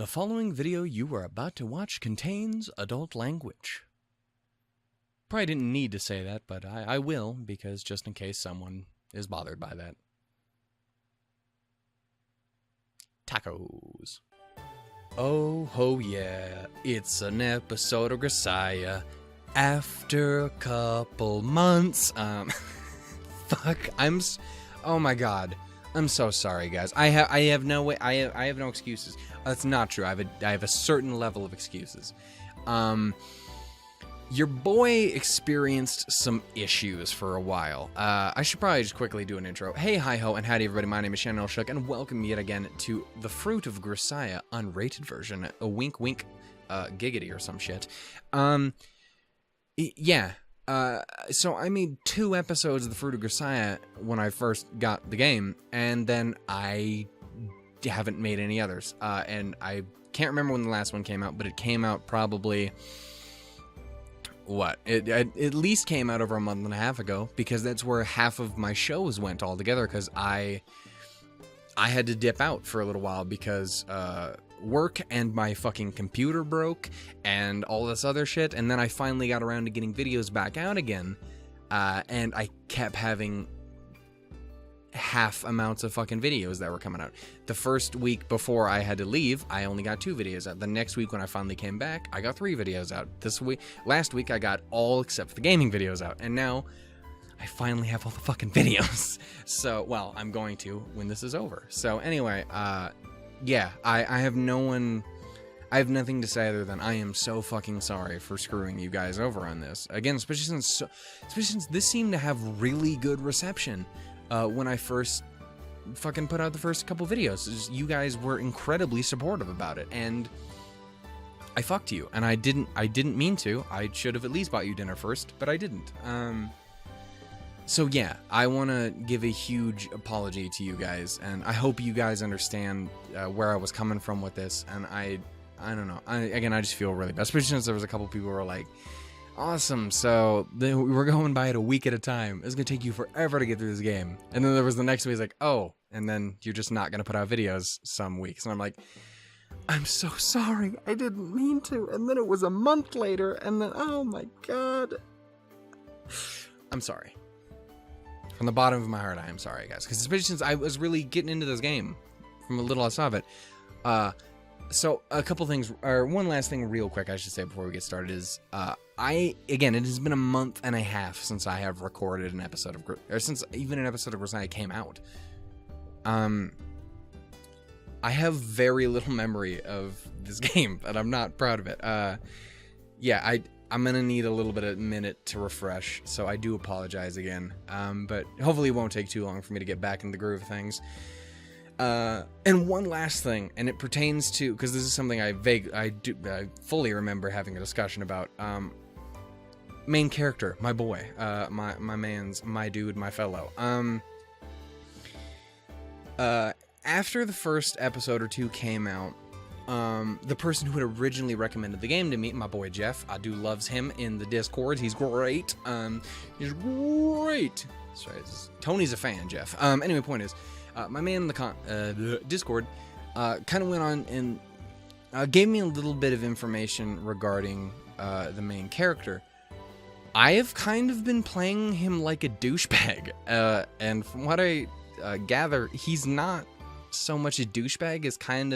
The following video you are about to watch contains adult language. Probably didn't need to say that, but I will, because just in case someone is bothered by that. Tacos. Oh, ho yeah, it's an episode of Grisaia. After a couple months, fuck, oh my god. I'm so sorry, guys. I have no way. I have no excuses. That's not true. I have a certain level of excuses. Your boy experienced some issues for a while. I should probably just quickly do an intro. Hey, hi ho, and howdy everybody. My name is Shannon Shook, and welcome yet again to the Fruit of Grisaia unrated version. A wink, wink, giggity or some shit. Yeah. So I made 2 episodes of the Fruit of Grisaia when I first got the game, and then I haven't made any others. And I can't remember when the last one came out, but it came out probably, it at least came out over a month and a half ago, because that's where half of my shows went all together, because I had to dip out for a little while because work and my fucking computer broke and all this other shit, and then I finally got around to getting videos back out again, and I kept having half amounts of fucking videos that were coming out. The first week before I had to leave, I only got 2 videos out. The next week when I finally came back, I got 3 videos out. Last week I got all except for the gaming videos out, and now I finally have all the fucking videos. So, well, I'm going to when this is over. So anyway, yeah, I have nothing to say other than I am so fucking sorry for screwing you guys over on this. Again, especially since this seemed to have really good reception when I first fucking put out the first couple videos. You guys were incredibly supportive about it, and I fucked you, and I didn't mean to. I should have at least bought you dinner first, but I didn't. So yeah, I want to give a huge apology to you guys, and I hope you guys understand where I was coming from with this, and I don't know. I just feel really bad, especially since there was a couple people who were like, awesome, so we're going by it a week at a time. It's going to take you forever to get through this game. And then there was the next week, like, oh, and then you're just not going to put out videos some weeks. And I'm like, I'm so sorry. I didn't mean to. And then it was a month later, and then, oh my god. I'm sorry. From the bottom of my heart, I am sorry, guys. Because especially since I was really getting into this game from a little I saw of it. So a couple things, or one last thing real quick I should say before we get started is, again, it has been a month and a half since I have recorded an episode of, or since even an episode of Grisaia came out. I have very little memory of this game, and I'm not proud of it. Yeah, I'm gonna need a little bit of minute to refresh, so I do apologize again. But hopefully it won't take too long for me to get back in the groove of things. And one last thing, and it pertains to, because this is something I fully remember having a discussion about. Main character, my boy, my dude, my fellow. After the first episode or 2 came out, the person who had originally recommended the game to me, my boy Jeff, I do loves him in the Discord. He's great. He's great. Sorry, Tony's a fan, Jeff. Anyway, point is, my man in the Discord kind of went on and gave me a little bit of information regarding the main character. I have kind of been playing him like a douchebag, and from what I gather, he's not so much a douchebag as kind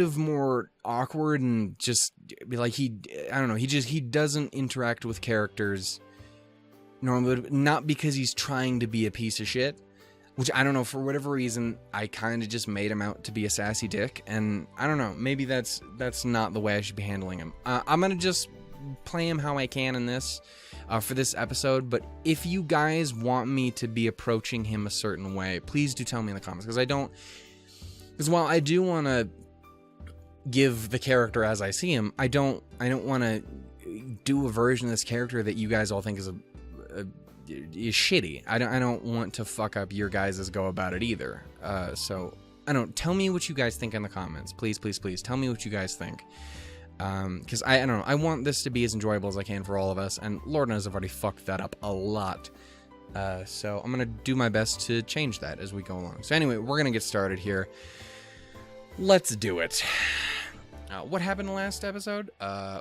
of more awkward and just like I don't know, he doesn't interact with characters normally, not because he's trying to be a piece of shit, which I don't know, for whatever reason I kind of just made him out to be a sassy dick, and I don't know, maybe that's not the way I should be handling him. I'm gonna just play him how I can in this for this episode, but if you guys want me to be approaching him a certain way, please do tell me in the comments, because while I do want to give the character as I see him, I don't want to do a version of this character that you guys all think is is shitty. I don't want to fuck up your guys' go about it either. So I don't, tell me what you guys think in the comments, please tell me what you guys think. Because I don't know, I want this to be as enjoyable as I can for all of us, and Lord knows I've already fucked that up a lot. So I'm gonna do my best to change that as we go along. So anyway, we're gonna get started here. Let's do it. What happened in the last episode?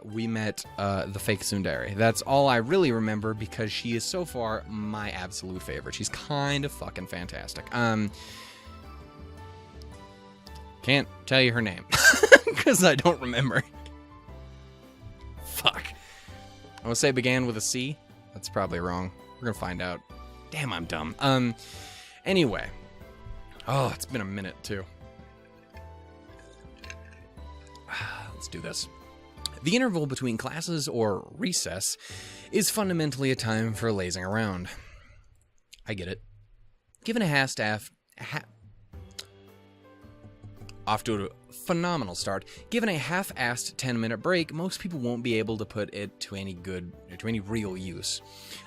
We met the fake tsundere. That's all I really remember because she is so far my absolute favorite. She's kind of fucking fantastic. Can't tell you her name because I don't remember. Fuck. I would say began with a C. That's probably wrong. We're gonna find out. Damn, I'm dumb. Anyway. Oh, it's been a minute too. Let's do this. The interval between classes, or recess, is fundamentally a time for lazing around. I get it. Given a off to a phenomenal start. Given a half-assed 10-minute break, most people won't be able to put it to any real use.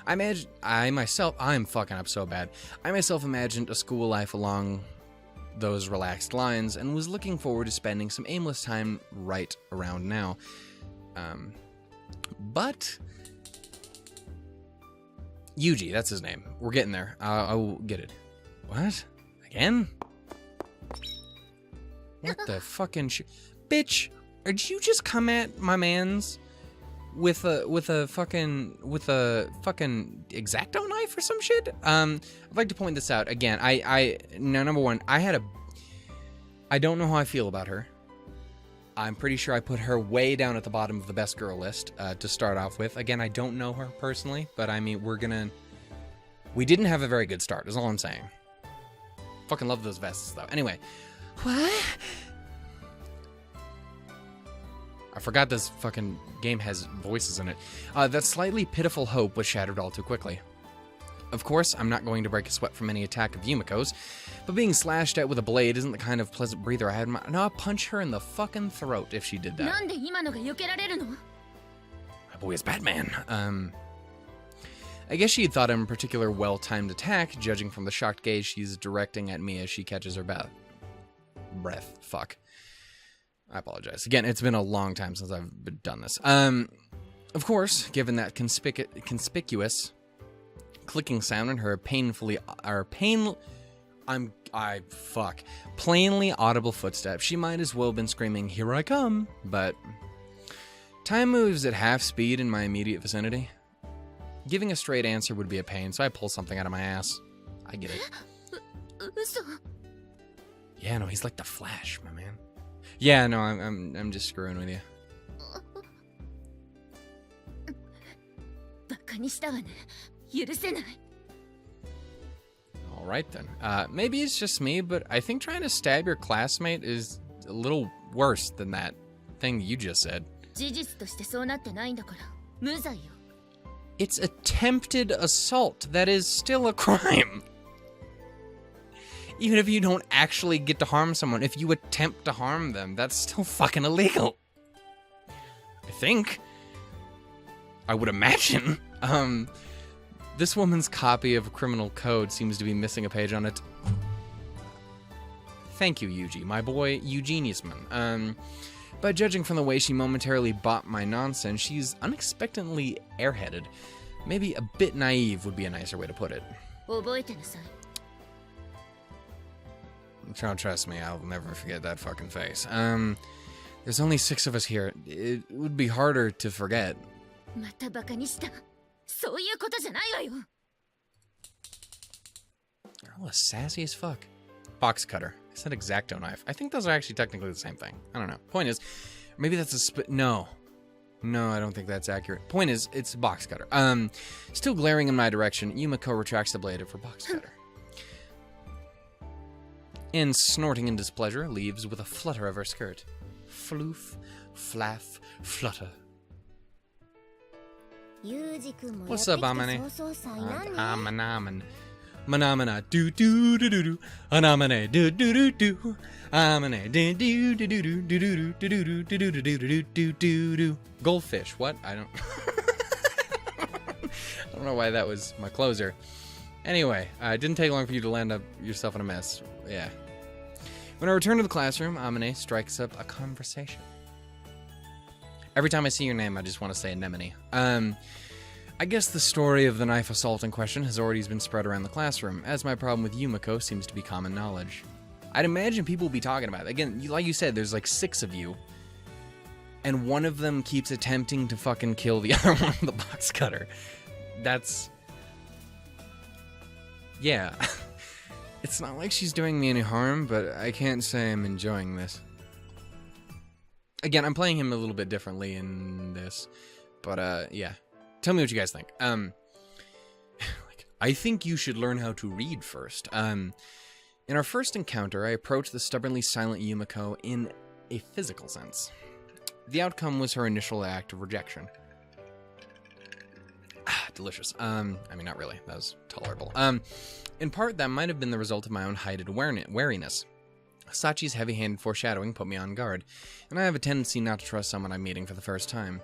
I'm fucking up so bad. I myself imagined a school life along those relaxed lines and was looking forward to spending some aimless time right around now. But Yuuji, that's his name. We're getting there. I will get it. What? Again? What the fucking bitch? Did you just come at my man's with a fucking X-Acto knife or some shit? I'd like to point this out again. Number one, I don't know how I feel about her. I'm pretty sure I put her way down at the bottom of the best girl list to start off with. Again, I don't know her personally, but I mean, we didn't have a very good start, is all I'm saying. Fucking love those vests, though. Anyway. What? I forgot this fucking game has voices in it. That slightly pitiful hope was shattered all too quickly. Of course, I'm not going to break a sweat from any attack of Yumiko's, but being slashed at with a blade isn't the kind of pleasant breather I had in my... No, I'll punch her in the fucking throat if she did that. My boy is Batman. I guess she had thought him a particular well-timed attack, judging from the shocked gaze she's directing at me as she catches her breath. Fuck. I apologize. Again, it's been a long time since I've done this. Of course, given that conspicuous clicking sound in her plainly audible footsteps, she might as well have been screaming, "Here I come!" But time moves at half speed in my immediate vicinity. Giving a straight answer would be a pain, so I pull something out of my ass. I get it. Yeah, no, he's like the Flash, my man. Yeah, no, I'm just screwing with you. Alright then. Maybe it's just me, but I think trying to stab your classmate is a little worse than that thing you just said. It's attempted assault. That is still a crime. Even if you don't actually get to harm someone, if you attempt to harm them, that's still fucking illegal. I think. I would imagine. This woman's copy of a criminal code seems to be missing a page on it. Thank you, Yuuji, my boy, Eugeniusman. But judging from the way she momentarily bought my nonsense, she's unexpectedly airheaded. Maybe a bit naive would be a nicer way to put it. Trust me, I'll never forget that fucking face. There's only 6 of us here. It would be harder to forget. They're all as sassy as fuck. Box cutter. I said X-Acto knife. I think those are actually technically the same thing. I don't know. Point is, maybe that's a No, I don't think that's accurate. Point is, it's a box cutter. Still glaring in my direction, Yumiko retracts the blade of her box cutter. And snorting in displeasure, leaves with a flutter of her skirt. Floof, flaff, flutter. What's up, Amane? Manamana, do do do do do. Anamane, do do do do. Amane, do do do do do do do do do do do do do do do. Goldfish. What? I don't know why that was my closer. Anyway, it didn't take long for you to land up yourself in a mess. Yeah. When I return to the classroom, Amane strikes up a conversation. Every time I see your name, I just want to say anemone. I guess the story of the knife assault in question has already been spread around the classroom, as my problem with Yumiko seems to be common knowledge. I'd imagine people will be talking about it. Again, like you said, there's like 6 of you. And one of them keeps attempting to fucking kill the other one with the box cutter. That's... Yeah. It's not like she's doing me any harm, but I can't say I'm enjoying this. Again, I'm playing him a little bit differently in this. But, yeah. Tell me what you guys think. I think you should learn how to read first. In our first encounter, I approached the stubbornly silent Yumiko in a physical sense. The outcome was her initial act of rejection. Delicious. I mean, not really. That was tolerable. In part, that might have been the result of my own heightened wariness. Sachi's heavy-handed foreshadowing put me on guard, and I have a tendency not to trust someone I'm meeting for the first time.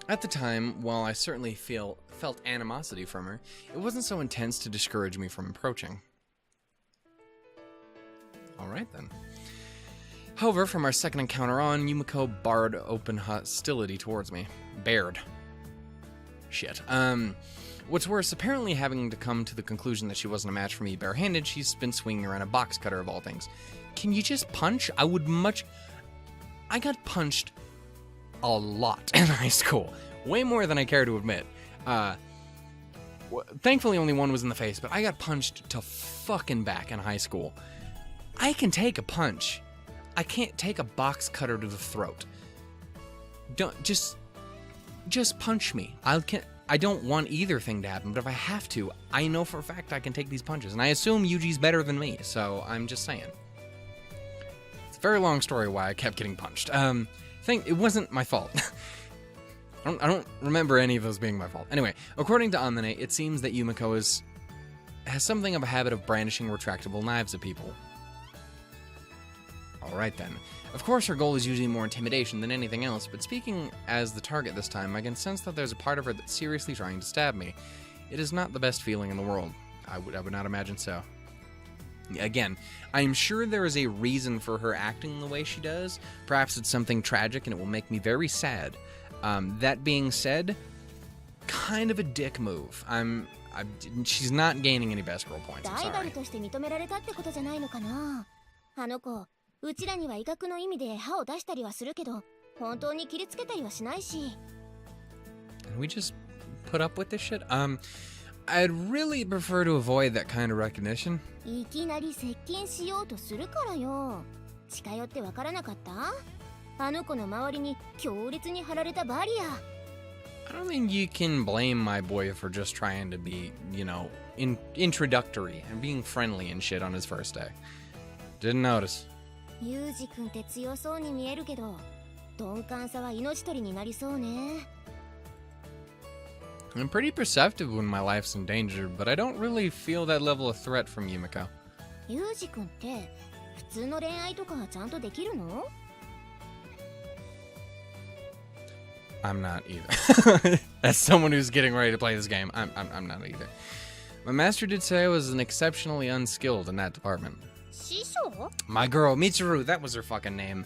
At the time, while I certainly felt animosity from her, it wasn't so intense to discourage me from approaching. Alright then. However, from our second encounter on, Yumiko barred open hostility towards me. Bared. Shit. What's worse, apparently having to come to the conclusion that she wasn't a match for me barehanded, she's been swinging around a box cutter of all things. Can you just punch? I got punched a lot in high school. Way more than I care to admit. Thankfully only one was in the face, but I got punched to fucking back in high school. I can take a punch. I can't take a box cutter to the throat. Just punch me. I don't want either thing to happen, but if I have to, I know for a fact I can take these punches. And I assume Yuji's better than me, so I'm just saying. It's a very long story why I kept getting punched. It wasn't my fault. I don't remember any of those being my fault. Anyway, according to Amane, it seems that Yumiko has something of a habit of brandishing retractable knives at people. Alright then. Of course her goal is usually more intimidation than anything else, but speaking as the target this time, I can sense that there's a part of her that's seriously trying to stab me. It is not the best feeling in the world. I would not imagine so. Again, I am sure there is a reason for her acting the way she does. Perhaps it's something tragic and it will make me very sad. That being said, kind of a dick move. She's not gaining any best girl points, I'm sorry. うちらには威嚇の意味で歯を出したりはするけど、本当に切りつけたりはしないし。Can we just put up with this shit? I'd really prefer to avoid that kind of recognition. いきなり接近しようとするからよ。近寄ってわからなかった？あの子の周りに強烈に張られたバリア。I don't think you can blame my boy for just trying to be, introductory and being friendly and shit on his first day. Didn't notice. ユージ君って強そうに見えるけど、鈍感さは命取りになりそうね。I'm pretty perceptive when my life's in danger, but I don't really feel that level of threat from Yumiko. ユージ君って普通の恋愛とかはちゃんとできるの？ I'm not either. As someone who's getting ready to play this game, I'm not either. My master did say I was exceptionally unskilled in that department. My girl, Michiru, that was her fucking name.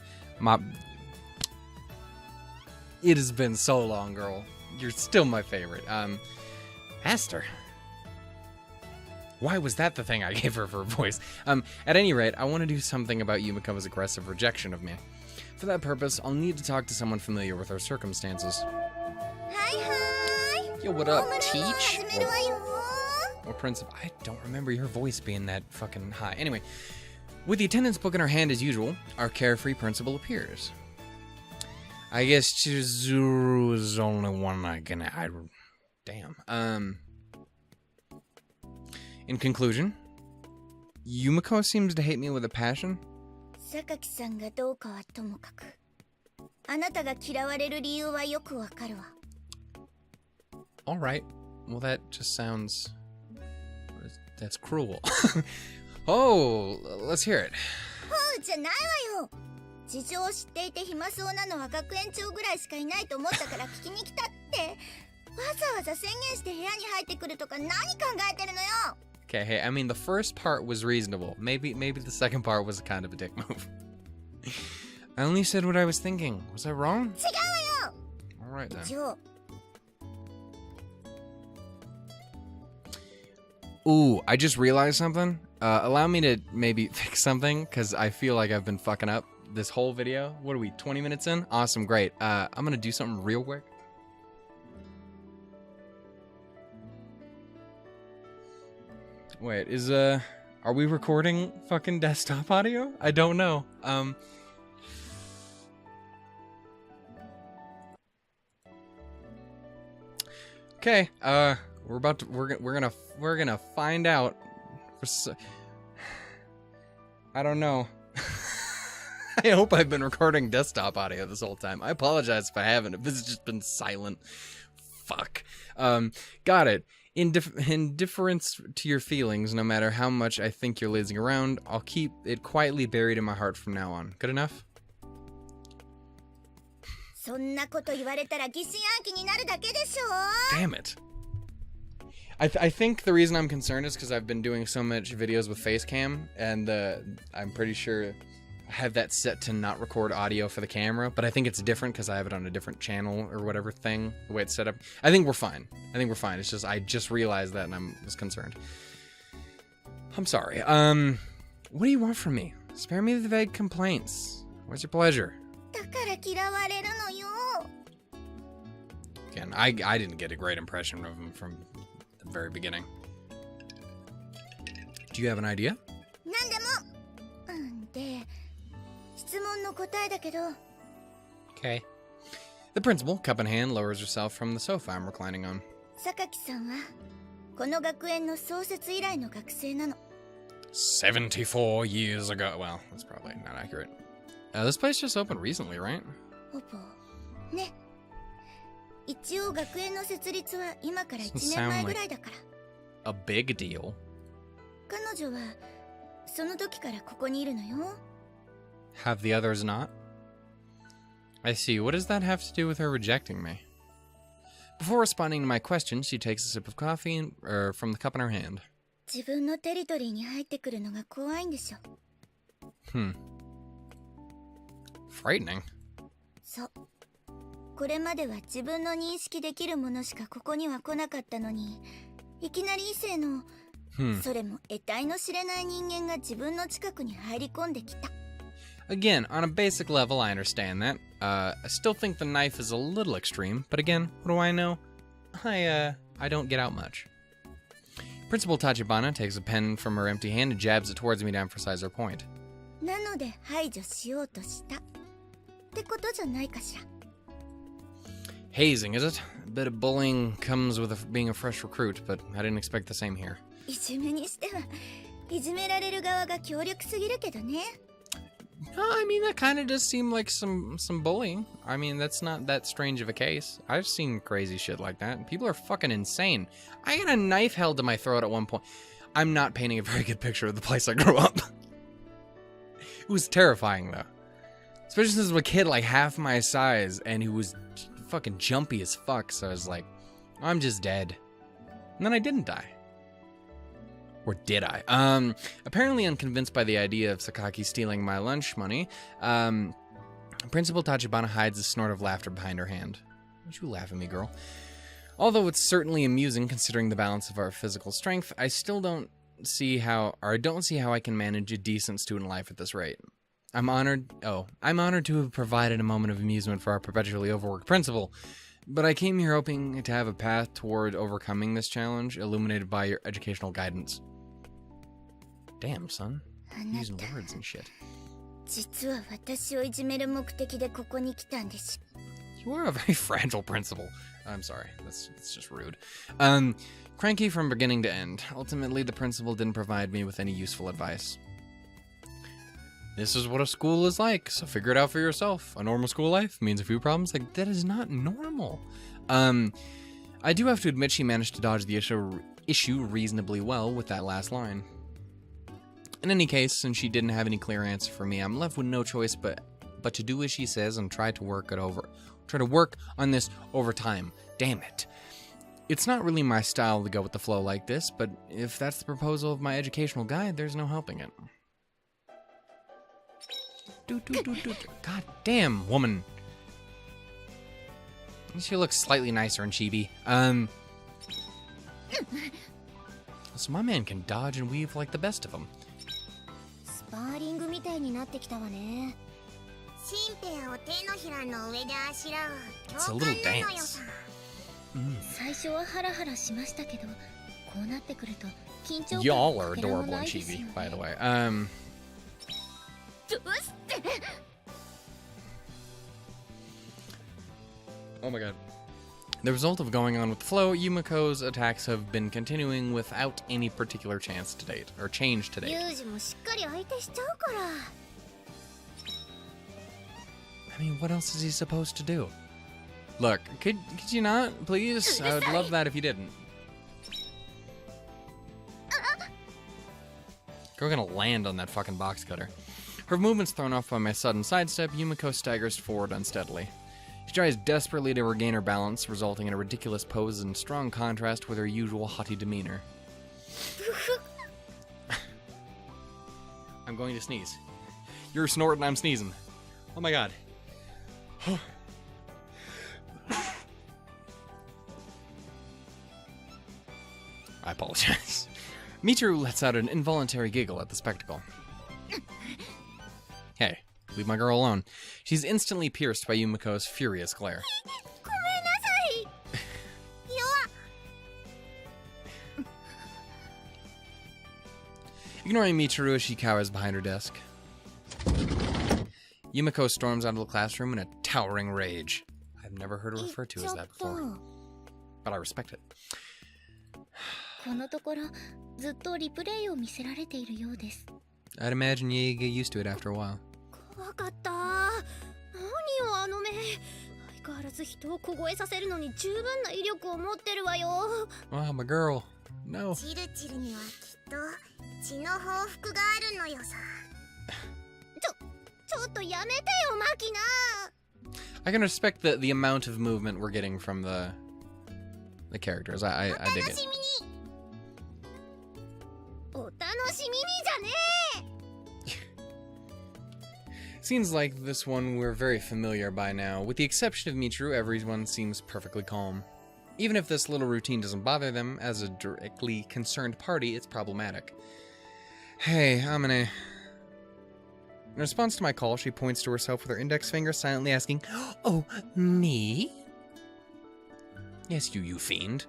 It has been so long, girl. You're still my favorite. Master. Why was that the thing I gave her for a voice? At any rate, I want to do something about Yumiko's aggressive rejection of me. For that purpose, I'll need to talk to someone familiar with her circumstances. Hi. Yo, what up, Teach? Or Principal? I don't remember your voice being that fucking high. Anyway, with the attendance book in her hand as usual, our carefree principal appears. I guess Chizuru is only one I can... Damn. In conclusion, Yumiko seems to hate me with a passion. 榊さんがどうかはともかく、あなたが嫌われる理由はよくわかるわ。Alright. Well, that just sounds... That's cruel. Oh, let's hear it. ほうじゃないわよ。事情を知っていて暇そうなのは学園長ぐらいしかいないと思ったから聞きに来たって。わざわざ宣言して部屋に入ってくるとか何考えてるのよ。Okay, hey, I mean, the first part was reasonable. Maybe the second part was kind of a dick move. I only said what I was thinking. Was I wrong? 違うわよ。Alright then. Ooh, I just realized something. Allow me to maybe fix something, because I feel like I've been fucking up this whole video. What are we, 20 minutes in? Awesome, great. I'm gonna do something real quick. Wait, are we recording fucking desktop audio? I don't know. Okay, we're gonna find out. I don't know. I hope I've been recording desktop audio this whole time. I apologize if I haven't, if this has just been silent. Fuck. Got it. In difference to your feelings, no matter how much I think you're lazing around, I'll keep it quietly buried in my heart from now on. Good enough? Damn it. I think the reason I'm concerned is because I've been doing so much videos with face cam, and I'm pretty sure I have that set to not record audio for the camera, but I think it's different because I have it on a different channel or whatever thing, the way it's set up. I think we're fine. It's just, I just realized that and I was concerned. I'm sorry. What do you want from me? Spare me the vague complaints. What's your pleasure? Again, I didn't get a great impression of him from the very beginning. Do you have an idea? Okay. The principal, cup in hand, lowers herself from the sofa I'm reclining on. 74 years ago. Well, that's probably not accurate. This place just opened recently, right? Doesn't sound like a big deal. Have the others not? I see. What does that have to do with her rejecting me? Before responding to my question, she takes a sip of coffee from the cup in her hand. Frightening. Again, on a basic level, I understand that. I still think the knife is a little extreme, but again, what do I know? I don't get out much. Principal Tachibana takes a pen from her empty hand and jabs it towards me to emphasize her point. Hazing, is it? A bit of bullying comes with being a fresh recruit, but I didn't expect the same here. I mean, that kind of does seem like some bullying. I mean, that's not that strange of a case. I've seen crazy shit like that. People are fucking insane. I got a knife held to my throat at one point. I'm not painting a very good picture of the place I grew up. It was terrifying, though. Especially since I was a kid like half my size, and he was fucking jumpy as fuck, so I was like, I'm just dead. And then I didn't die. Or did I? Apparently unconvinced by the idea of Sakaki stealing my lunch money, Principal Tachibana hides a snort of laughter behind her hand. Don't you laugh at me, girl. Although it's certainly amusing considering the balance of our physical strength, I still don't see how I can manage a decent student life at this rate. I'm honored to have provided a moment of amusement for our perpetually overworked principal, but I came here hoping to have a path toward overcoming this challenge, illuminated by your educational guidance. Damn, son. Using words and shit. You are a very fragile principal. I'm sorry, that's just rude. Cranky from beginning to end. Ultimately, the principal didn't provide me with any useful advice. This is what a school is like, so figure it out for yourself. A normal school life means a few problems. Like, that is not normal. I do have to admit she managed to dodge the issue reasonably well with that last line. In any case, since she didn't have any clear answer for me, I'm left with no choice but to do as she says and try to work on this over time. Damn it. It's not really my style to go with the flow like this, but if that's the proposal of my educational guide, there's no helping it. God damn, woman. She looks slightly nicer in chibi. So my man can dodge and weave like the best of them. スパーリングみたいになってきたわね。新兵を手のひらの上であしらう It's a 教 little 官なのよ dance. さ。最初はハラハラしましたけど、こうなってくると緊張感 Y'all are かけらも adorable な and いですよ chibi, ね。 by the way. どうして Oh my god. The result of going on with the flow, Yumiko's attacks have been continuing without any particular chance to date, or change to ユ date. ージもしっかり相手しちゃうから。 I mean, what else is he supposed to do? Look, could you not, please? I would love that if you didn't. We're gonna land on that fucking box cutter. Her movement's thrown off by my sudden sidestep. Yumiko staggers forward unsteadily. She tries desperately to regain her balance, resulting in a ridiculous pose in strong contrast with her usual haughty demeanor. I'm going to sneeze. You're snorting, I'm sneezing. Oh my god. I apologize. Michiru lets out an involuntary giggle at the spectacle. Hey, leave my girl alone. She's instantly pierced by Yumiko's furious glare. ごめんなさい。Ignoring Michiru as she cowers behind her desk. Yumiko storms out of the classroom in a towering rage. I've never heard her referred to as that before, but I respect it. このところずっとリプレイを見せられているようです。 I'd imagine you get used to it after a while. 怖かった。何よあの目。相変わらず人を凍えさせるのに十分な威力を持ってるわよ。 Oh, my girl. No. チルチルにはきっと血の報復があるのよさ。ちょっとやめてよマキナ。 I can respect the amount of movement we're getting from the characters. I お dig 楽 it. しみに。お楽しみにじゃねえ。 Seems like this one we're very familiar by now. With the exception of Michiru, everyone seems perfectly calm. Even if this little routine doesn't bother them, as a directly concerned party, it's problematic. Hey, Amane. In response to my call, she points to herself with her index finger, silently asking, "Oh, me?" Yes, you fiend.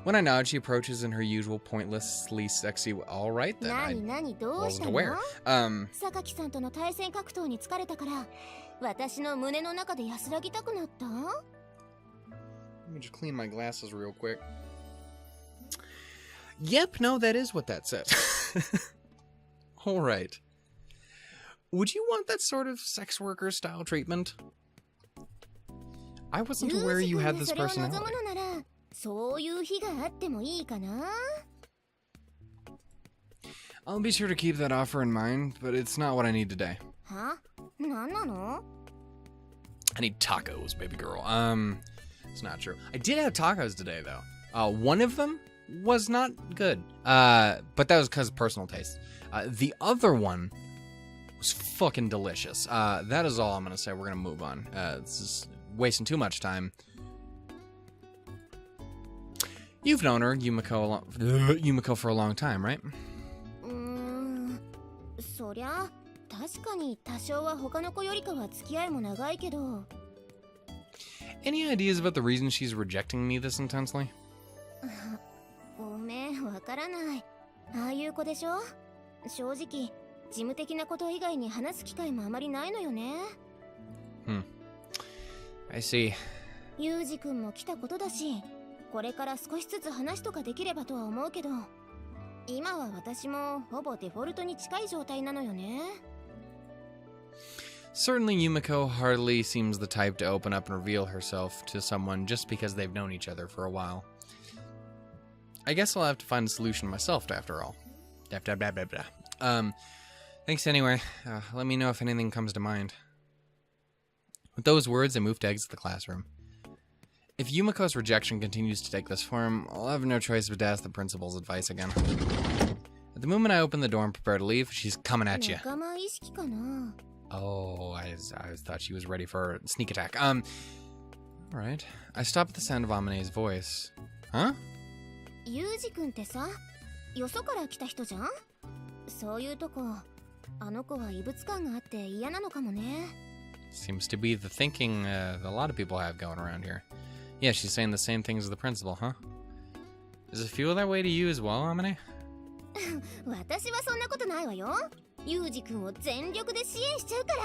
When I nod, she approaches in her usual pointlessly sexy. All right then. I 何どうし wasn't た aware. の？榊さんとの対戦格闘に疲れたから私の胸の中で安らぎたくなった？ Let me just clean my glasses real quick. Yep, no, that is what that says. All right. Would you want that sort of sex worker style treatment? I wasn't aware you had this ユージ君がそれを personality. 望むのならそういう日があってもいいかな？ I'll be sure to keep that offer in mind, but it's not what I need today. は？何なの？ I need tacos, baby girl. It's not true. I did have tacos today, though. One of them was not good. But that was because of personal taste. The other one was fucking delicious. That is all I'm gonna say. We're gonna move on. This is wasting too much time. You've known her, Yumiko, for a long time, right? そりゃ確かに多少は他の子よりかは付き合いも長いけど。 Any ideas about the reason she's rejecting me this intensely? ごめん、わからない。ああいう子でしょ？正直、事務的なこと以外に話す機会もあまりないのよね。I see. ユージ君も来たことだし、これから少しずつ話とかできればとは思うけど、今は私もほぼデフォルトに近い状態なのよね。 Certainly, Yumiko hardly seems the type to open up and reveal herself to someone just because they've known each other for a while. I guess I'll have to find a solution myself after all. Thanks anyway. Let me know if anything comes to mind. With those words, I move to exit the classroom. If Yumiko's rejection continues to take this form, I'll have no choice but to ask the principal's advice again. At the moment I open the door and prepare to leave, she's coming at you. 仲間意識かな？ Oh, I thought she was ready for a sneak attack. Alright. I stop at the sound of Amane's voice. Huh? ユージ君ってさ、よそから来た人じゃん。そういうとこ、あの子は異物感があって嫌なのかもね。Seems to be the thinking a lot of people have going around here. Yeah, she's saying the same things as the principal, huh? Does it feel that way to you as well, Amane? 私はそんなことないわよ。ユージ君を全力で支援しちゃうから。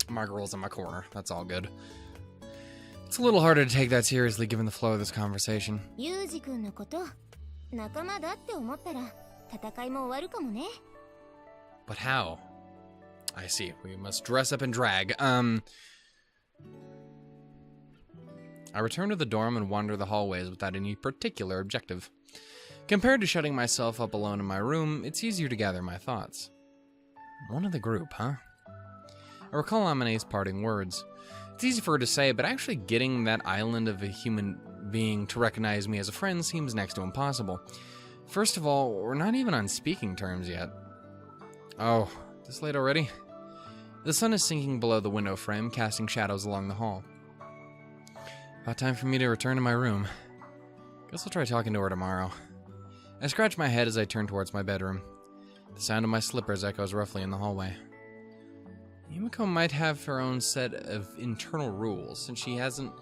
My girl's in my corner. That's all good. It's a little harder to take that seriously given the flow of this conversation. ユージ君のこと、仲間だって思ったら戦いも終わるかもね。But how? I see. We must dress up and drag. I return to the dorm and wander the hallways without any particular objective. Compared to shutting myself up alone in my room, it's easier to gather my thoughts. One of the group, huh? I recall Amane's parting words. It's easy for her to say, but actually getting that island of a human being to recognize me as a friend seems next to impossible. First of all, we're not even on speaking terms yet. Oh, this late already? The sun is sinking below the window frame, casting shadows along the hall. About time for me to return to my room. Guess I'll try talking to her tomorrow. I scratch my head as I turn towards my bedroom. The sound of my slippers echoes roughly in the hallway. Yumiko might have her own set of internal rules, since she hasn't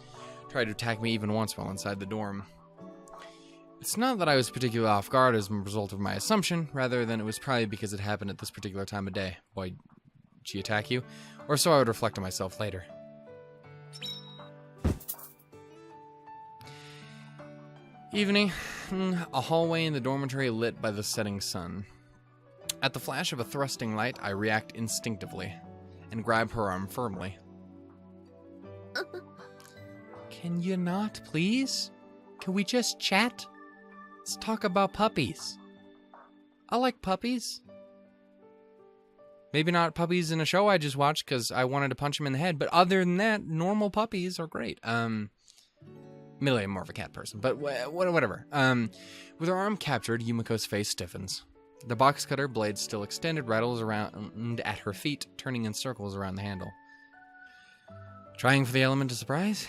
tried to attack me even once while inside the dorm. It's not that I was particularly off guard as a result of my assumption, rather than it was probably because it happened at this particular time of day. Why, did she attack you? Or so I would reflect on myself later. Evening. A hallway in the dormitory lit by the setting sun. At the flash of a thrusting light, I react instinctively and grab her arm firmly. Can you not, please? Can we just chat? Let's talk about puppies. I like puppies. Maybe not puppies in a show I just watched because I wanted to punch him in the head, but other than that, normal puppies are great. Admittedly, I'm more of a cat person, but whatever. With her arm captured, Yumiko's face stiffens. The box cutter blade still extended rattles around at her feet, turning in circles around the handle. Trying for the element of surprise?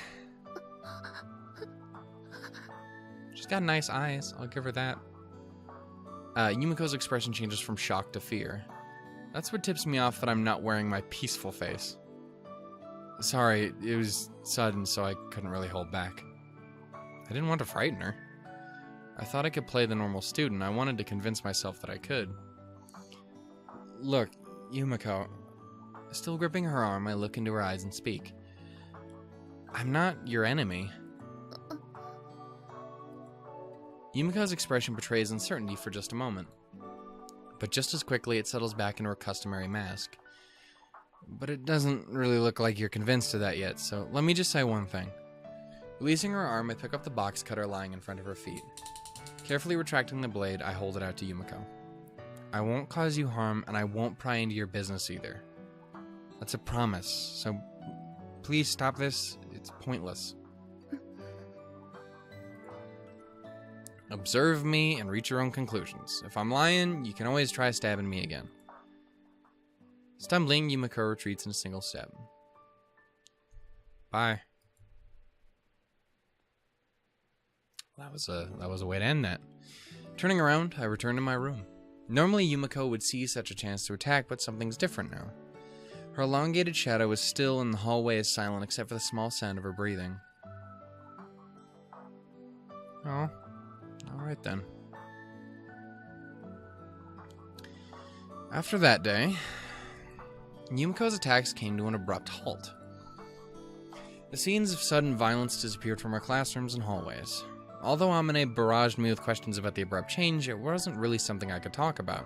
She's got nice eyes, I'll give her that. Yumiko's expression changes from shock to fear. That's what tips me off that I'm not wearing my peaceful face. Sorry, it was sudden, so I couldn't really hold back. I didn't want to frighten her. I thought I could play the normal student. I wanted to convince myself that I could. Look, Yumiko. Still gripping her arm, I look into her eyes and speak. I'm not your enemy. Yumiko's expression betrays uncertainty for just a moment. But just as quickly, it settles back into her customary mask. But it doesn't really look like you're convinced of that yet, so let me just say one thing. Releasing her arm, I pick up the box cutter lying in front of her feet. Carefully retracting the blade, I hold it out to Yumiko. I won't cause you harm, and I won't pry into your business either. That's a promise, so please stop this. It's pointless. Observe me and reach your own conclusions. If I'm lying, you can always try stabbing me again. Stumbling, Yumiko retreats in a single step. Bye. That was a way to end that. Turning around, I return to my room. Normally, Yumiko would seize such a chance to attack, but something's different now. Her elongated shadow is still, and the hallway is silent except for the small sound of her breathing. Oh, alright then. After that day, Yumiko's attacks came to an abrupt halt. The scenes of sudden violence disappeared from our classrooms and hallways. Although Amane barraged me with questions about the abrupt change, it wasn't really something I could talk about.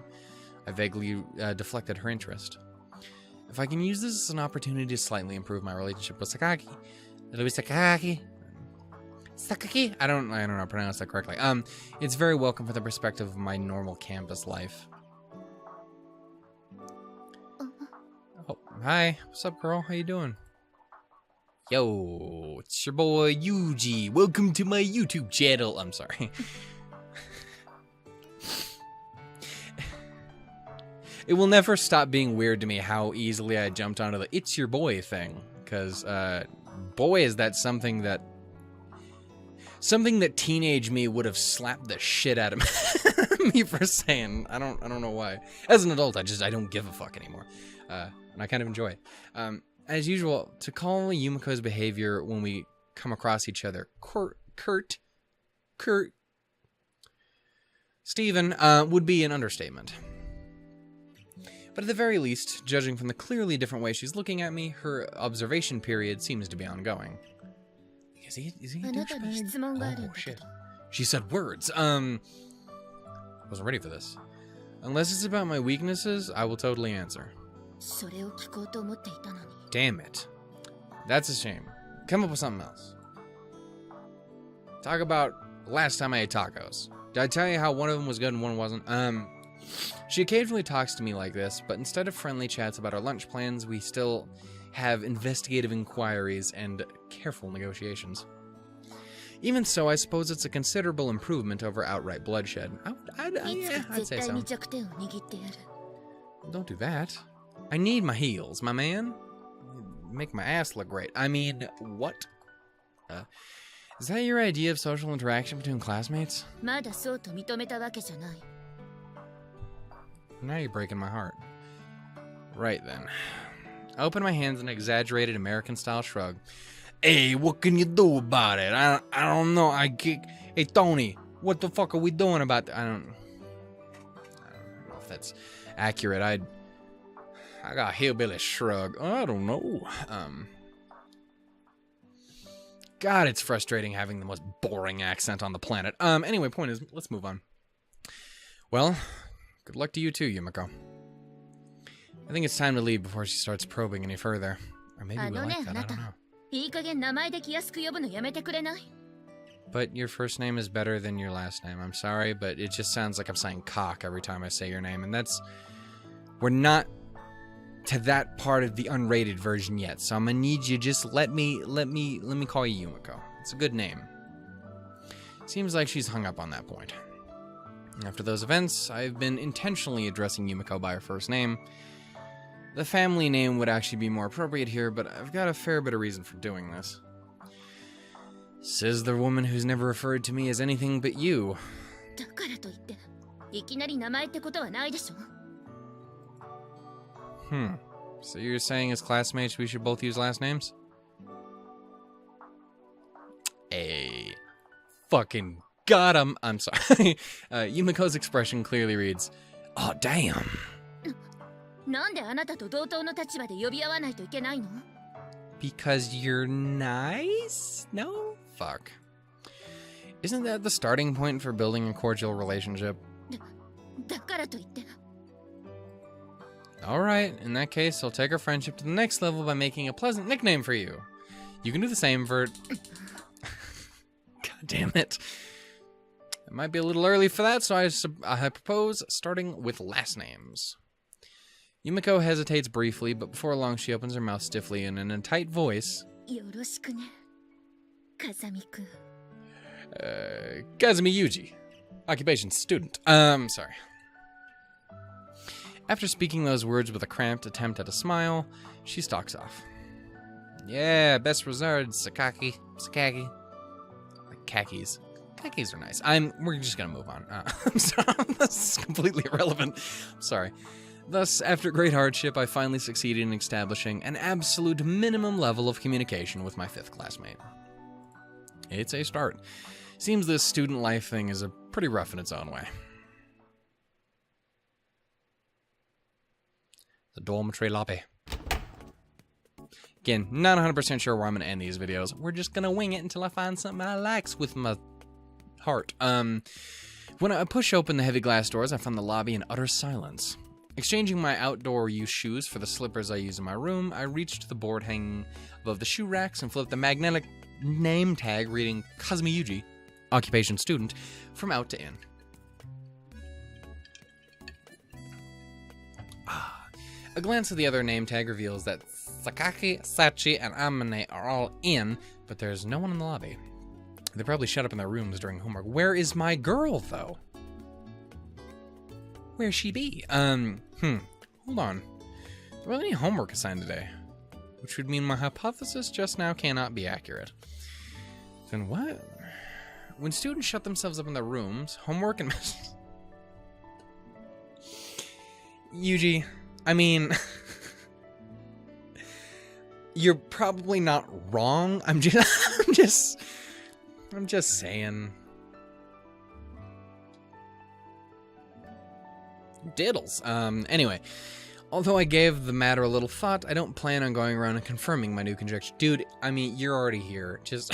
I vaguely deflected her interest. If I can use this as an opportunity to slightly improve my relationship with Sakaki, Sakaki? I don't know how to pronounce that correctly. It's very welcome for the perspective of my normal campus life. Oh, hi. What's up, girl? How you doing? Yo, it's your boy Yuuji. Welcome to my YouTube channel. I'm sorry. It will never stop being weird to me how easily I jumped onto the "it's your boy" thing. Because, boy, is that something that... Something that teenage me would have slapped the shit out of me for saying. I don't know why. As an adult, I don't give a fuck anymore. And I kind of enjoy it. As usual, to call Yumiko's behavior when we come across each other Kurt, Steven, would be an understatement. But at the very least, judging from the clearly different way she's looking at me, her observation period seems to be ongoing. Is he a douchebag? Oh, shit. She said words. I wasn't ready for this. Unless it's about my weaknesses, I will totally answer. Damn it. That's a shame. Come up with something else. Talk about last time I ate tacos. Did I tell you how one of them was good and one wasn't? She occasionally talks to me like this, but instead of friendly chats about our lunch plans, we still have investigative inquiries and careful negotiations. Even so, I suppose it's a considerable improvement over outright bloodshed. I'd say so. Don't do that. I need my heels, my man. Make my ass look great. I mean, what? Is that your idea of social interaction between classmates? Now you're breaking my heart. Right then. I open my hands in an exaggerated American-style shrug. Hey, what can you do about it? I don't know. Hey, Tony, what the fuck are we doing about that? I don't know if that's accurate. I got a hillbilly shrug. I don't know. God, it's frustrating having the most boring accent on the planet. Anyway, point is, let's move on. Well, good luck to you too, Yumiko. I think it's time to leave before she starts probing any further. Or maybe we like that, I don't know. But your first name is better than your last name. I'm sorry, but it just sounds like I'm saying cock every time I say your name, and that's... We're not to that part of the unrated version yet, so I'm gonna need you just let me call you Yumiko. It's a good name. Seems like she's hung up on that point. After those events, I've been intentionally addressing Yumiko by her first name. The family name would actually be more appropriate here, but I've got a fair bit of reason for doing this. Says the woman who's never referred to me as anything but you. So you're saying as classmates we should both use last names? Hey. Fucking got him. I'm sorry. Yumiko's expression clearly reads, oh, damn. Because you're nice? No? Fuck. Isn't that the starting point for building a cordial relationship? Alright, in that case, I'll take our friendship to the next level by making a pleasant nickname for you. You can do the same for... God damn it. It might be a little early for that, so I propose starting with last names. Yumiko hesitates briefly, but before long she opens her mouth stiffly and in a tight voice... Kazumi Yuji. Occupation student. Sorry. After speaking those words with a cramped attempt at a smile, she stalks off. Yeah, best regards, Sakaki. Like khakis. Khakis are nice. We're just gonna move on. I'm sorry, this is completely irrelevant. I'm sorry. Thus, after great hardship, I finally succeeded in establishing an absolute minimum level of communication with my 5th classmate. It's a start. Seems this student life thing is pretty rough in its own way. The dormitory lobby. Again, not 100% sure where I'm going to end these videos. We're just going to wing it until I find something I like with my heart. When I push open the heavy glass doors, I find the lobby in utter silence. Exchanging my outdoor use shoes for the slippers I use in my room, I reach to the board hanging above the shoe racks and flip the magnetic name tag reading Kazumi Yuji, occupation student, from out to in. A glance at the other name tag reveals that Sakaki, Sachi, and Amane are all in, but there's no one in the lobby. They probably shut up in their rooms during homework. Where is my girl, though? Where's she be? Hold on. There wasn't any homework assigned today, which would mean my hypothesis just now cannot be accurate. Then what? When students shut themselves up in their rooms, homework and... Yuuji, I mean... You're probably not wrong. I'm just saying. Diddles. Anyway, although I gave the matter a little thought, I don't plan on going around and confirming my new conjecture. Dude, I mean, you're already here. Just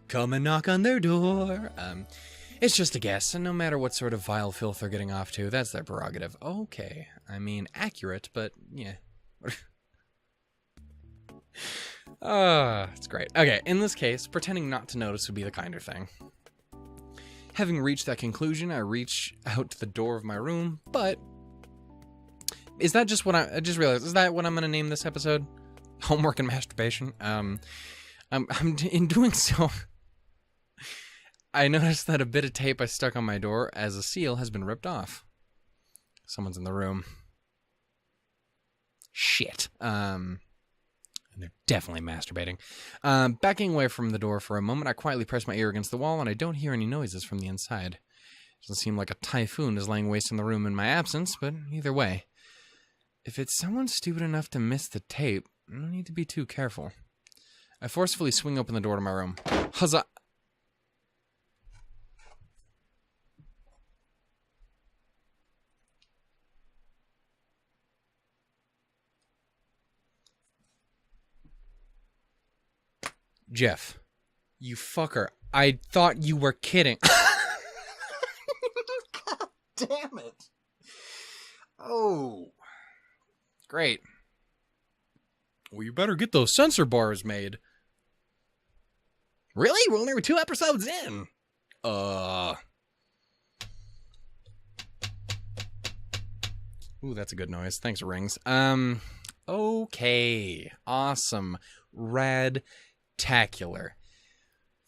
come and knock on their door. It's just a guess, and no matter what sort of vile filth they're getting off to, that's their prerogative. Okay. I mean, accurate, but yeah. It's great. Okay, in this case, pretending not to notice would be the kinder thing. Having reached that conclusion, I reach out to the door of my room, but... Is that just what I just realized, is that what I'm going to name this episode? Homework and masturbation? In doing so, I noticed that a bit of tape I stuck on my door as a seal has been ripped off. Someone's in the room. Shit. They're definitely masturbating. Backing away from the door for a moment, I quietly press my ear against the wall, and I don't hear any noises from the inside. Doesn't seem like a typhoon is laying waste in the room in my absence, but either way. If it's someone stupid enough to miss the tape, I don't need to be too careful. I forcefully swing open the door to my room. Huzzah! Jeff, you fucker. I thought you were kidding. God damn it. Oh. Great. Well, you better get those sensor bars made. Really? We're only 2 episodes in. Ooh, that's a good noise. Thanks, Rings. Okay. Awesome. Rad-tacular.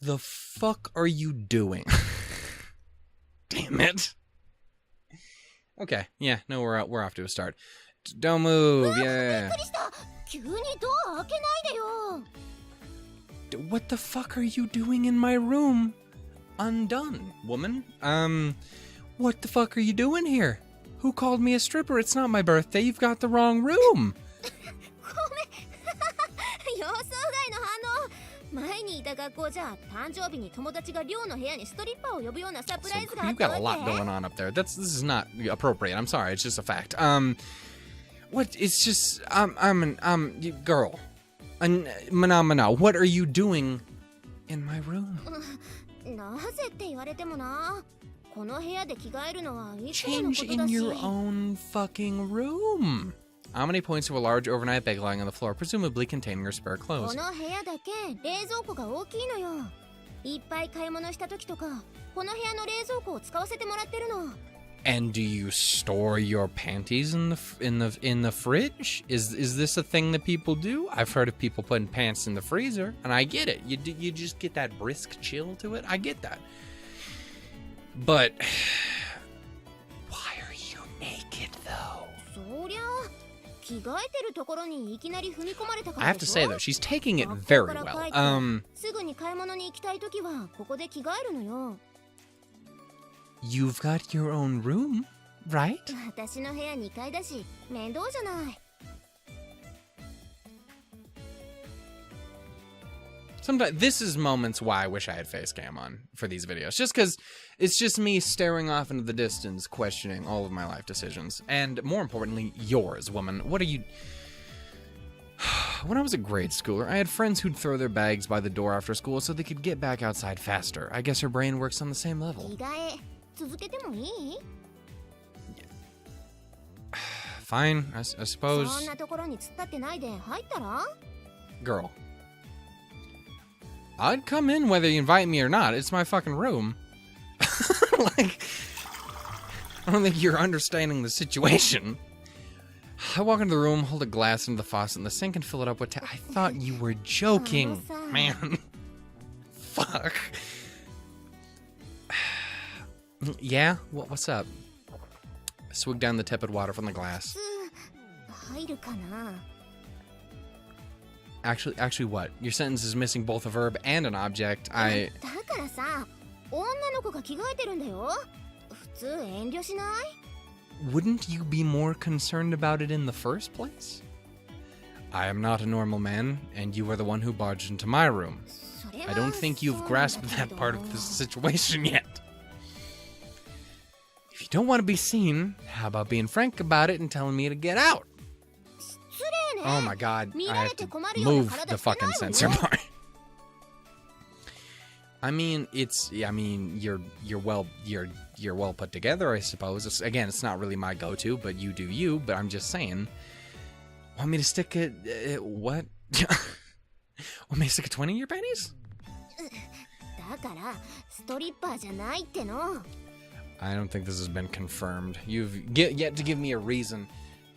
The fuck are you doing? Damn it. Okay. Yeah, no, we're off to a start. Don't move. Yeah. What the fuck are you doing in my room? Undone, woman. What the fuck are you doing here? Who called me a stripper? It's not my birthday. You've got the wrong room. You've got a lot going on up there. This is not appropriate. I'm sorry. It's just a fact. What? It's just girl. Manamana, what are you doing in my room? Change in your own fucking room. Amane points to a large overnight bag lying on the floor, presumably containing her spare clothes. And do you store your panties in the fridge? Is this a thing that people do? I've heard of people putting pants in the freezer, and I get it. You just get that brisk chill to it. I get that. But why are you naked though? I have to say though, she's taking it very well. You've got your own room, right? Sometimes this is moments why I wish I had face cam on for these videos, just because it's just me staring off into the distance, questioning all of my life decisions, and more importantly, yours, woman. What are you? When I was a grade schooler, I had friends who'd throw their bags by the door after school so they could get back outside faster. I guess her brain works on the same level. Fine, I suppose. Girl. I'd come in whether you invite me or not. It's my fucking room. Like, I don't think you're understanding the situation. I walk into the room, hold a glass into the faucet in the sink, and fill it up with I thought you were joking, man. Fuck. Yeah? What's up? I swig down the tepid water from the glass. Actually what? Your sentence is missing both a verb and an object. だからさ、女の子が着替えてるんだよ。普通遠慮しない？ Wouldn't you be more concerned about it in the first place? I am not a normal man, and you are the one who barged into my room. I don't think you've grasped that part of the situation yet. If you don't want to be seen, how about being frank about it and telling me to get out? Oh my god, I have to move the fucking censor bar. I mean, you're well put together, I suppose. Again, it's not really my go-to, but you do you, but I'm just saying. Want me to stick a what? Want me to stick a 20 in your panties? I don't think this has been confirmed. You've yet to give me a reason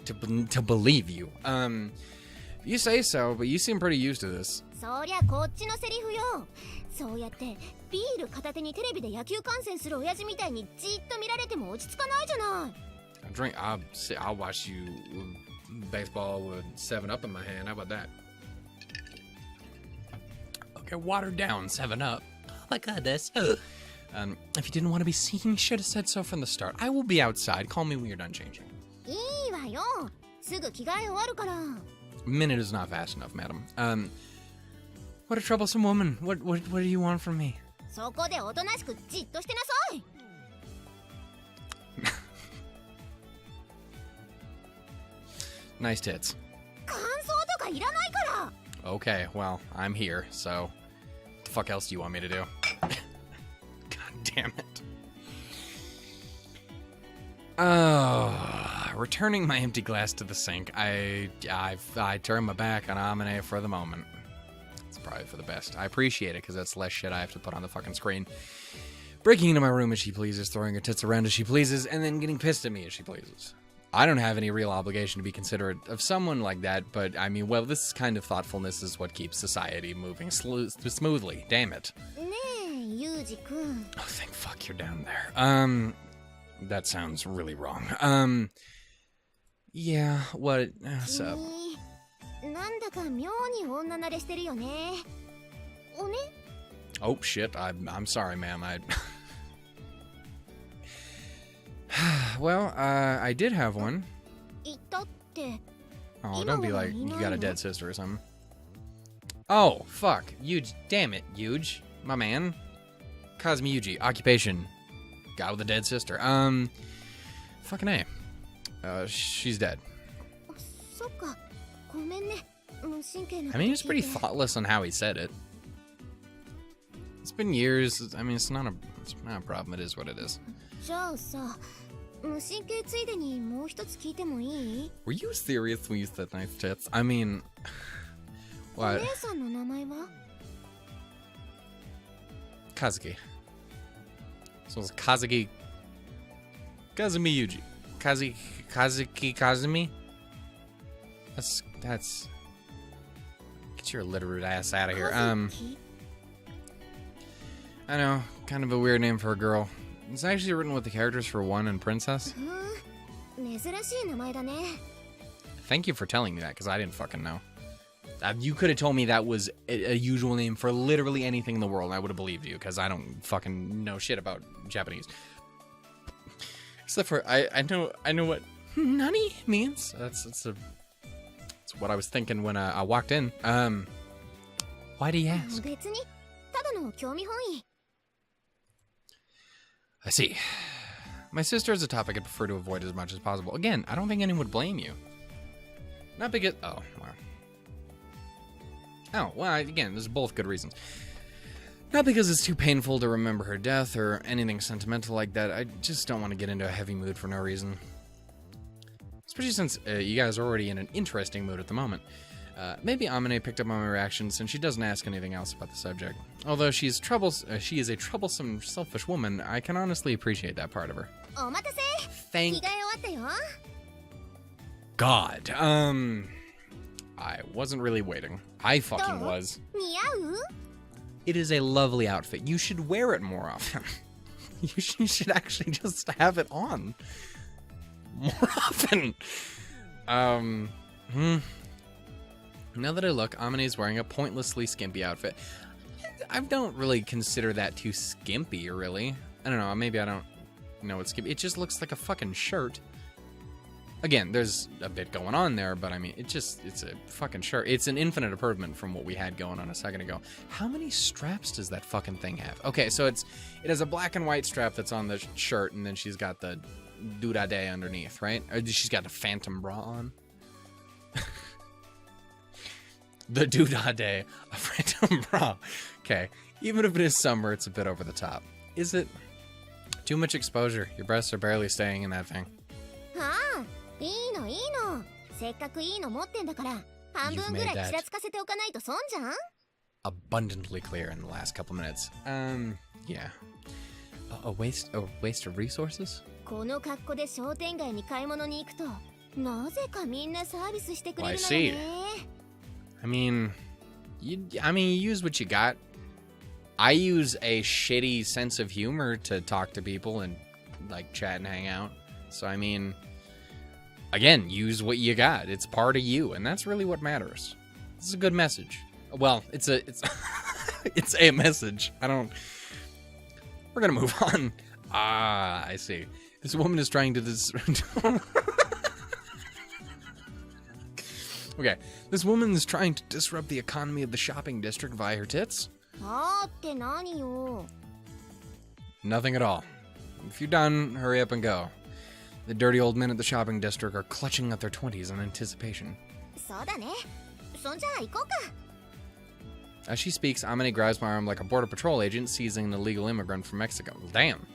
to believe you. You say so, but you seem pretty used to this. そりゃこっちのセリフよ。そうやってビール片手にテレビで野球観戦する親父みたいにじっと見られても落ち着かないじゃない。I'll watch you baseball with 7-Up in my hand. How about that? Okay, watered down 7-Up. Oh my goodness. If you didn't want to be seen, you should have said so from the start. I will be outside. Call me when you're done changing. いいわよ。すぐ着替え終わるから。Minute is not fast enough, madam. What a troublesome woman. What do you want from me? そこでおとなしくじっとしてなさい。Nice tits. 感想とかいらないから。Okay, well, I'm here, so what the fuck else do you want me to do? God damn it. Returning my empty glass to the sink, I turn my back on Amane for the moment. It's probably for the best. I appreciate it, because that's less shit I have to put on the fucking screen. Breaking into my room as she pleases, throwing her tits around as she pleases, and then getting pissed at me as she pleases. I don't have any real obligation to be considerate of someone like that, but I mean, well, this kind of thoughtfulness is what keeps society moving smoothly. Damn it. ねえ、Yuuji君。 Oh, thank fuck you're down there. That sounds really wrong. Yeah, what's up? なんだか妙に女慣れしてるよね。おね? Oh shit, I'm sorry, ma'am. Well, I did have one. いたって。 Oh, don't be like you got a dead sister or something. Oh, fuck. Yuuji. Damn it, Yuuji. My man. Kazumi Yuuji. Occupation. Guy with a dead sister. Fucking A. She's dead. そっか。ごめんね。無神経な。 I mean, it's pretty thoughtless on how he said it. It's been years. I mean, it's not a problem. It is what it is. じゃあさ、無神経ついでにもう一つ聞いてもいい? Were you serious when you said nice tits? I mean, お what? 姉さんの名前は? Kazuki. So it's Kazumi Yuuji. Kazuki Kazumi? That's get your illiterate ass out of here. Kazuki? I know, kind of a weird name for a girl. It's actually written with the characters for one and princess. 珍しい名前だね。 Thank you for telling me that, because I didn't fucking know. You could have told me that was a usual name for literally anything in the world, and I would have believed you, because I don't fucking know shit about Japanese. Except for, I know what nani means. That's what I was thinking when I walked in. Why do you ask? 別に、ただの興味本位。 I see. My sister is a topic I'd prefer to avoid as much as possible. Again, I don't think anyone would blame you. Not because... Oh, wow. Oh, well, again, there's both good reasons. Not because it's too painful to remember her death or anything sentimental like that. I just don't want to get into a heavy mood for no reason. Especially since you guys are already in an interesting mood at the moment. Maybe Amane picked up on my reactions, and she doesn't ask anything else about the subject. Although she is a troublesome, selfish woman, I can honestly appreciate that part of her. お待たせ。 Thank 着替え終わったよ。 God. I wasn't really waiting. I fucking was. 似合う? It is a lovely outfit. You should wear it more often. You should actually just have it on more often. Now that I look, Amane is wearing a pointlessly skimpy outfit. I don't really consider that too skimpy, really. I don't know, maybe I don't know what skimpy... It just looks like a fucking shirt. Again, there's a bit going on there, but I mean, it's a fucking shirt. It's an infinite improvement from what we had going on a second ago. How many straps does that fucking thing have? Okay, so it has a black and white strap that's on the shirt, and then she's got the doodade underneath, right? Or she's got a phantom bra on. The doodade, a phantom bra. Okay, even if it is summer, it's a bit over the top. Is it? Too much exposure. Your breasts are barely staying in that thing. You've made that abundantly clear in the last couple minutes. Yeah. A waste of resources? Well, I see. I mean, you use what you got. I use a shitty sense of humor to talk to people and like chat and hang out. So I mean, again, use what you got. It's part of you, and that's really what matters. This is a good message. Well, it's it's a message. We're gonna move on. Ah, I see. This woman is trying to Okay, this woman is trying to disrupt the economy of the shopping district via her tits. Nothing at all. If you're done, hurry up and go. The dirty old men at the shopping district are clutching at their 20s in anticipation. As she speaks, Amane grabs my arm like a border patrol agent seizing an illegal immigrant from Mexico. Damn.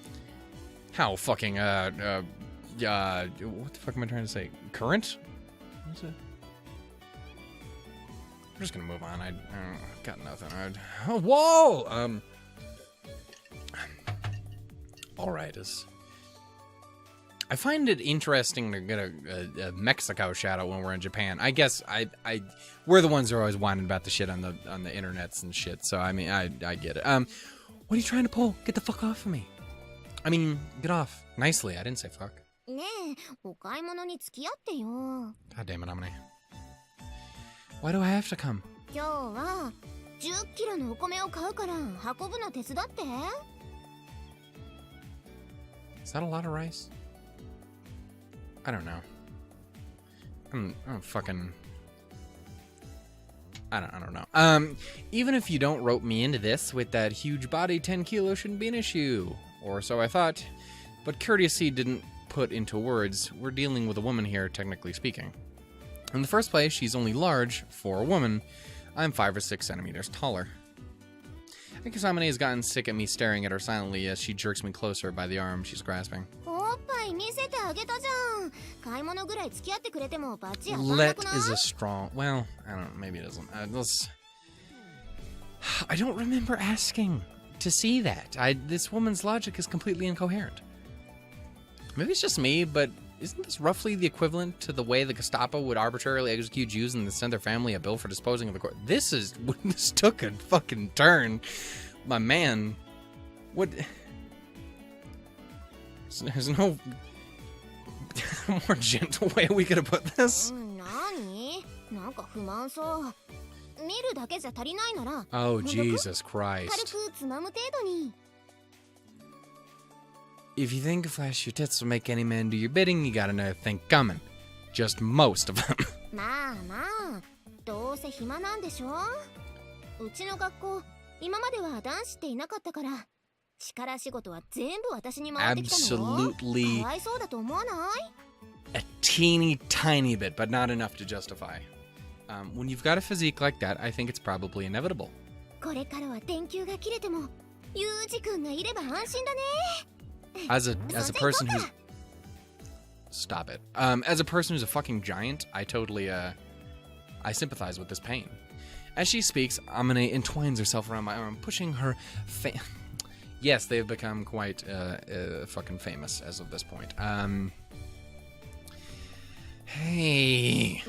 How fucking, what the fuck am I trying to say? Current? What's it? I'm just gonna move on. I got nothing. Oh, whoa! Alright, I find it interesting to get a Mexico shout out when we're in Japan. I guess we're the ones who are always whining about the shit on the internets and shit. So I mean, I get it. What are you trying to pull? Get the fuck off of me. I mean, get off nicely. I didn't say fuck. God damn it, Amane. Why do I have to come? Is that a lot of rice? I don't know. I don't know. Even if you don't rope me into this with that huge body, 10 kilos shouldn't be an issue. Or so I thought. But courtesy didn't put into words. We're dealing with a woman here, technically speaking. In the first place, she's only large for a woman. I'm 5 or 6 centimeters taller. I guess Amane has gotten sick at me staring at her silently as she jerks me closer by the arm she's grasping. Let is a strong... Well, I don't know. Maybe it doesn't. I don't remember asking to see that. This woman's logic is completely incoherent. Maybe it's just me, but isn't this roughly the equivalent to the way the Gestapo would arbitrarily execute Jews and then send their family a bill for disposing of the corpse? This took a fucking turn. My man. What? There's no more gentle way we could have put this. Oh, Jesus Christ. If you think flash your tits will make any man do your bidding, you got another thing coming. Just most of them. Absolutely a teeny tiny bit, but not enough to justify. When you've got a physique like that, I think it's probably inevitable. As a person who's... Stop it. As a person who's a fucking giant, I totally, I sympathize with this pain. As she speaks, Amane entwines herself around my arm, pushing her Yes, they've become quite, fucking famous as of this point. Hey.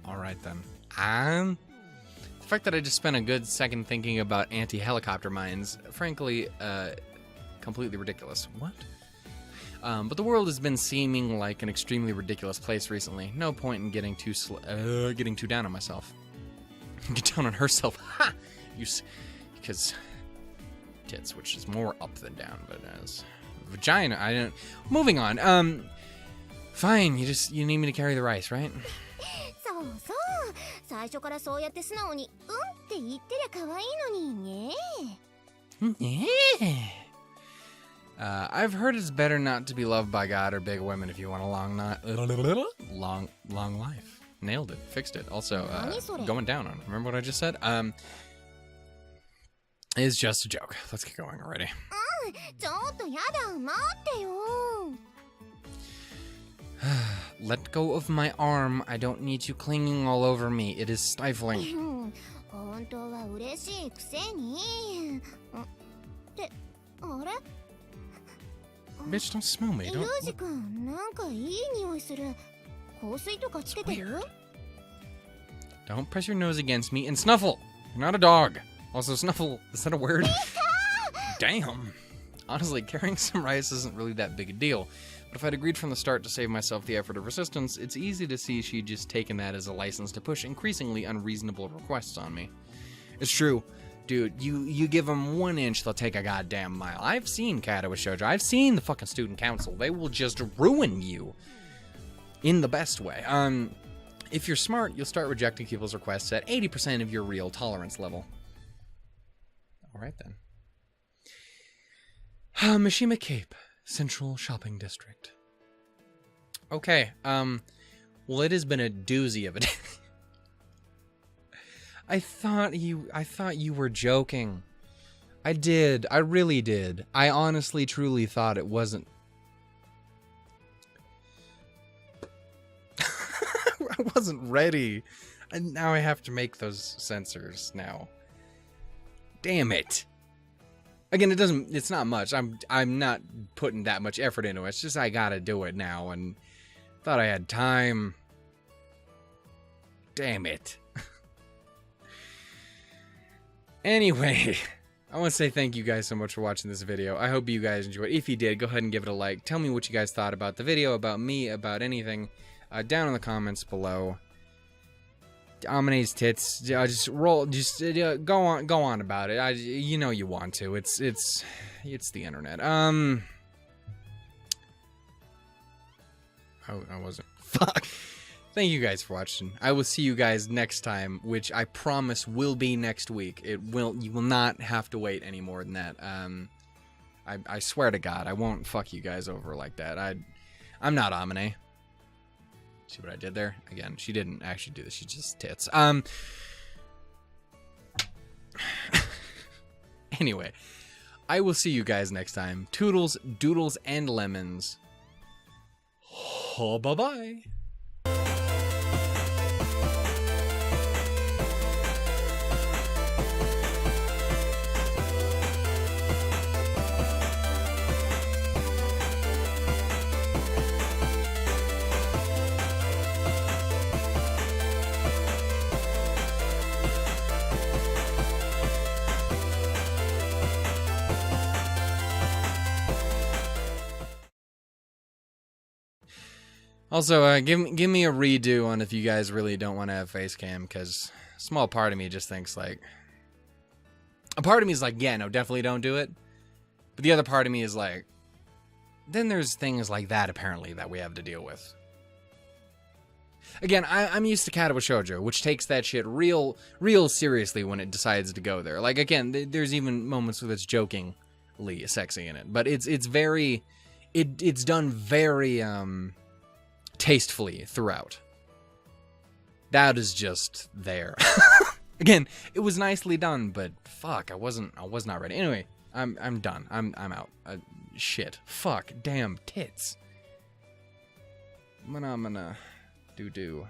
Alright then. The fact that I just spent a good second thinking about anti-helicopter mines, frankly, completely ridiculous. What? But the world has been seeming like an extremely ridiculous place recently. No point in getting too down on myself. Get down on herself. Ha! Because tits, which is more up than down, but as vagina, I don't. Moving on. Fine. You need me to carry the rice, right? そうそう、最初からそうやって素直に「うん」って言ってりゃ可愛いのにね。I've heard it's better not to be loved by God or big women if you want a long life. Nailed it. Fixed it. Also, going down on it. Remember what I just said? It's just a joke. Let's get going already. ちょっとやだ、待ってよ。Let go of my arm. I don't need you clinging all over me. It is stifling. 本当は嬉しいくせに。ってあれ？ Bitch, don't smell me. ユージ君、なんかいい匂いする。香水とかつけてる？ Don't press your nose against me and snuffle. You're not a dog. Also, snuffle, is that a word? Damn. Honestly, carrying some rice isn't really that big a deal. But if I'd agreed from the start to save myself the effort of resistance, it's easy to see she'd just taken that as a license to push increasingly unreasonable requests on me. It's true. Dude, you give them 1 inch, they'll take a goddamn mile. I've seen Kata with Shoujo. I've seen the fucking student council. They will just ruin you. In the best way. If you're smart, you'll start rejecting people's requests at 80% of your real tolerance level. Alright then. Mishima Cape, Central Shopping District. Okay, well it has been a doozy of a day. I thought you were joking. I did. I really did. I honestly, truly thought it wasn't. I wasn't ready. And now I have to make those sensors now. Damn it. Again, it's not much. I'm not putting that much effort into it. It's just I gotta do it now, and thought I had time. Damn it. Anyway, I want to say thank you guys so much for watching this video. I hope you guys enjoyed. If you did, go ahead and give it a like. Tell me what you guys thought about the video, about me, about anything, down in the comments below. Amane's tits, just go on about it. You know you want to. It's the internet. I wasn't. Fuck. Thank you guys for watching. I will see you guys next time, which I promise will be next week. You will not have to wait any more than that. I swear to God, I won't fuck you guys over like that. I'm not Amane. See what I did there? Again, she didn't actually do this. She's just tits. Anyway, I will see you guys next time. Toodles, doodles, and lemons. Oh, bye-bye. Also, give me a redo on if you guys really don't want to have face cam, because a small part of me just thinks like, a part of me is like, yeah, no, definitely don't do it. But the other part of me is like, then there's things like that apparently that we have to deal with. Again, I'm used to Katawa Shoujo, which takes that shit real seriously when it decides to go there. Like, again, there's even moments where it's jokingly sexy in it, but it's done very tastefully throughout. That is just there. Again, it was nicely done, but fuck, I was not ready. Anyway, I'm done. I'm out. Shit. Fuck. Damn tits. Manamana. Do.